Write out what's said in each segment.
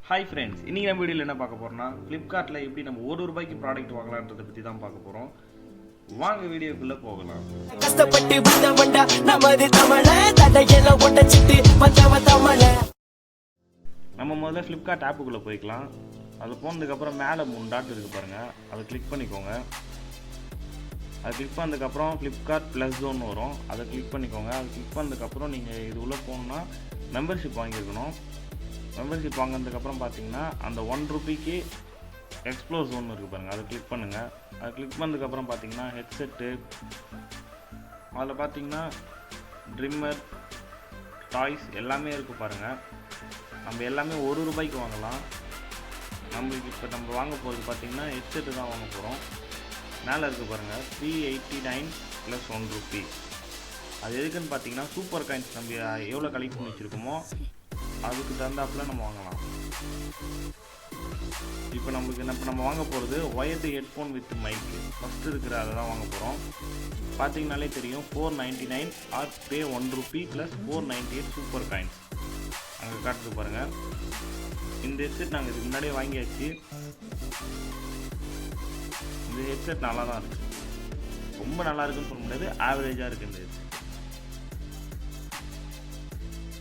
Hi friends, இன்றைக்கி நம்ம வீடியோவில் என்ன பார்க்க போகிறோம்னா ஃப்ளிப்கார்ட்டில் எப்படி நம்ம ₹1 ப்ராடக்ட் வாங்கலான்றதை பற்றி தான் பார்க்க போகிறோம். வாங்க வீடியோக்குள்ளே போகலாம். கஷ்டப்பட்டு வந்தவண்டா நமது தமிழ தடையெல்லாம் ஒட்டச்சிட்டு வந்தவ தமிழ. நம்ம முதல்ல ஃப்ளிப்கார்ட் ஆப்புக்குள்ளே போய்க்கலாம். அது போனதுக்கப்புறம் மேலே 3 டாட் இருக்குது பாருங்கள், அதை கிளிக் பண்ணிக்கோங்க. அது கிளிக் பண்ணதுக்கப்புறம் ஃப்ளிப்கார்ட் ப்ளஸ் ஜோன் வரும், அதை கிளிக் பண்ணிக்கோங்க. அது கிளிக் பண்ணதுக்கப்புறம் நீங்கள் இது உள்ளே போகணுன்னா மெம்பர்ஷிப் வாங்கியிருக்கணும். மெம்பர்ஷிப் வாங்கினதுக்கப்புறம் பார்த்தீங்கன்னா அந்த ₹1க்கு எக்ஸ்ப்ளோர் ஜோன் இருக்குது பாருங்கள், அதை கிளிக் பண்ணுங்கள். அதை கிளிக் பண்ணதுக்கப்புறம் பார்த்தீங்கன்னா ஹெட்செட்டு, அதில் பார்த்தீங்கன்னா ட்ரிம்மர், டாய்ஸ் எல்லாமே இருக்குது பாருங்கள். நம்ம எல்லாமே ₹1க்கு வாங்கலாம். நம்மளுக்கு இப்போ நம்ம வாங்க போகிறது பார்த்தீங்கன்னா ஹெட்செட்டு தான் வாங்க போகிறோம். மேலே இருக்குது பாருங்கள், 389 + ₹1. அது எதுக்குன்னு பார்த்தீங்கன்னா சூப்பர் காயின்ஸ் நம்ம எவ்வளோ கலெக்ட் பண்ணி வச்சுருக்கோமோ அதுக்கு தகுந்தாப்பில் நம்ம வாங்கலாம். இப்போ நம்ம வாங்க போகிறது wired headphone with mic. First இருக்கிற அதை தான் வாங்க போகிறோம். பார்த்தீங்கனாலே தெரியும், 499 ஆர் பே ₹1 + 498 சூப்பர் காயின்ஸ் அங்கே காட்டுது பாருங்கள். இந்த ஹெட்செட் நாங்கள் இதுக்கு முன்னாடியே வாங்கியாச்சு. இந்த ஹெட்செட் நல்லா தான் இருக்குது, ரொம்ப நல்லா இருக்குன்னு சொல்ல முடியாது, ஆவரேஜாக இருக்குது. இந்த ஹெட்செட்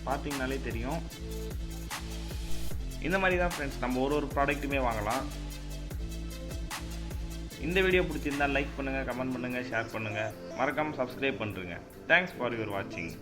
பார்த்தீங்கனாலே தெரியும். இந்த மாதிரி தான் ஃப்ரெண்ட்ஸ் நம்ம ஒரு ப்ராடக்ட்டுமே வாங்கலாம். இந்த வீடியோ பிடிச்சிருந்தால் லைக் பண்ணுங்கள், கமெண்ட் பண்ணுங்கள், ஷேர் பண்ணுங்கள், மறக்காமல் சப்ஸ்கிரைப் பண்ணுறேங்க. தேங்க்ஸ் ஃபார் யுவர் வாட்சிங்.